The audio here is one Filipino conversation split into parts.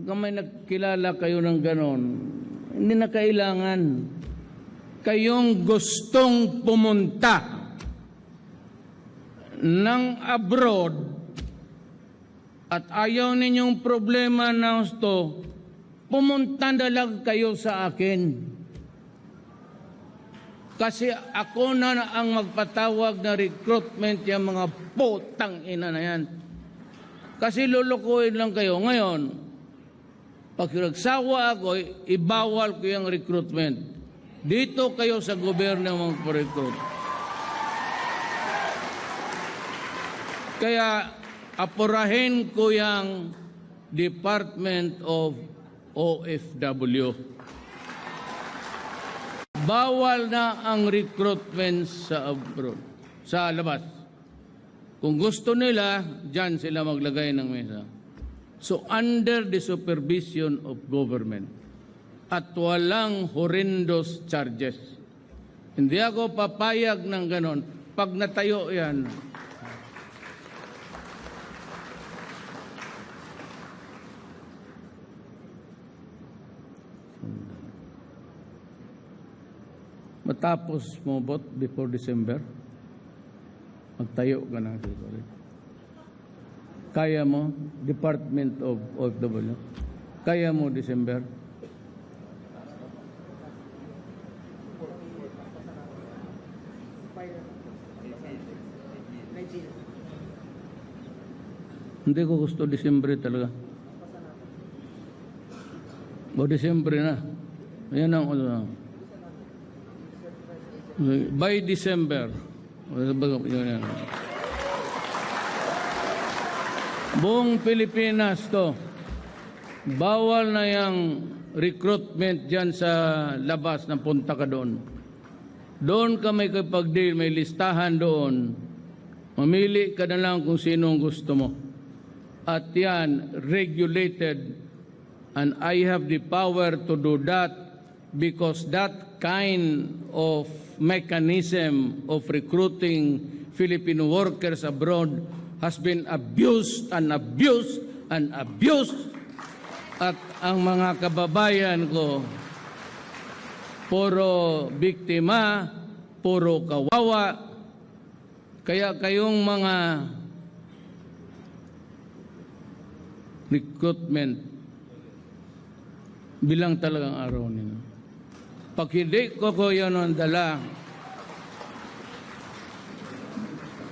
pagka may nakilala kayo ng ganon, hindi na kailangan kayong gustong pumunta ng abroad at ayaw ninyong problema na gusto, pumunta na lang kayo sa akin. Kasi ako na ang magpatawag na recruitment yung mga putang ina na yan. Kasi lulukuin lang kayo. Ngayon, pag nagsawa ako, ibawal ko yung recruitment. Dito kayo sa gobyerno magpa-recruit. Kaya apurahin ko yung Department of OFW. Bawal na ang recruitment sa abroad, sa labas. Kung gusto nila, dyan sila maglagay ng mesa. So under the supervision of government. At walang horrendous charges. Hindi ako papayag ng ganon. Pag natayo yan, matapos mo vote before December, magtayo ka na siguro. Kaya mo, Department of OFW, kaya mo December? Hindi ko gusto December talaga. O December na. Ayan ang by December. Buong Pilipinas to. Bawal na yung recruitment dyan sa labas na punta ka doon. Doon ka may kapag-deal, may listahan doon. Mamili ka na lang kung sino ang gusto mo. At yan, regulated. And I have the power to do that because that kind of mechanism of recruiting Filipino workers abroad has been abused and abused and abused. At ang mga kababayan ko, puro biktima, puro kawawa. Kaya kayong mga recruitment, bilang talagang araw ninyo. Pag hindi ko kayo nadala,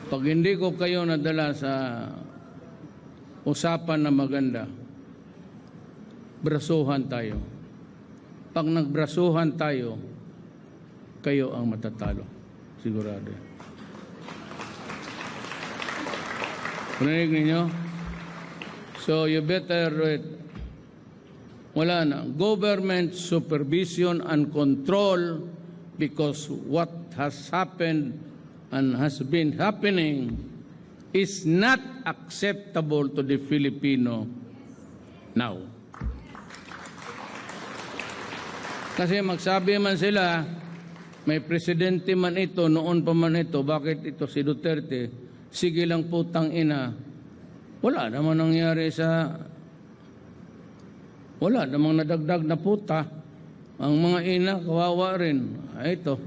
pag hindi ko kayo nadala sa usapan na maganda, brasuhan tayo. Pag nagbrasuhan tayo, kayo ang matatalo. Sigurado. Parinig ninyo? So you better wala na. Government supervision and control because what has happened and has been happening is not acceptable to the Filipino now. Kasi magsabi man sila, may presidente man ito, noon pa man ito, bakit ito si Duterte, sige lang putang ina. Wala naman nangyari sa... Wala namang nadagdag na puta. Ang mga ina, kawawa rin. Ito.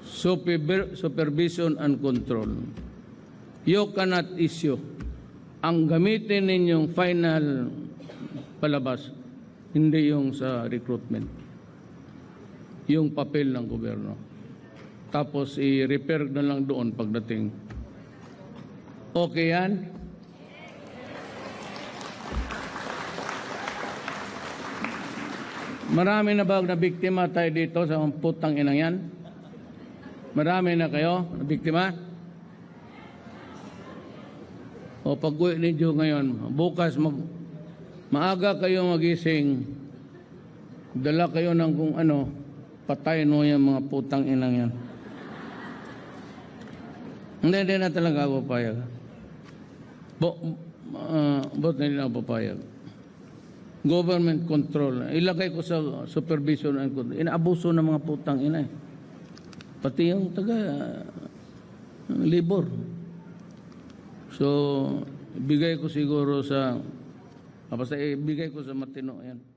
Supervision and control. You cannot issue. Ang gamitin ninyong final palabas, hindi yung sa recruitment. Yung papel ng gobyerno. Tapos i-repair na lang doon pagdating. Okay yan? Marami na ba na biktima tayo dito sa putang inang yan? Marami na kayo na biktima? O pag-uwi ninyo ngayon, bukas maaga kayo magising, dala kayo ng kung ano, patayin mo yung mga putang inang yan. Hindi na talaga ako papayag. Ba't na nila papayag? Government control. Ilagay ko sa supervision and control. Inaabuso ng mga putang ina. Pati yung labor. So, bigay ko siguro sa Basta ibigay ko sa matino yan.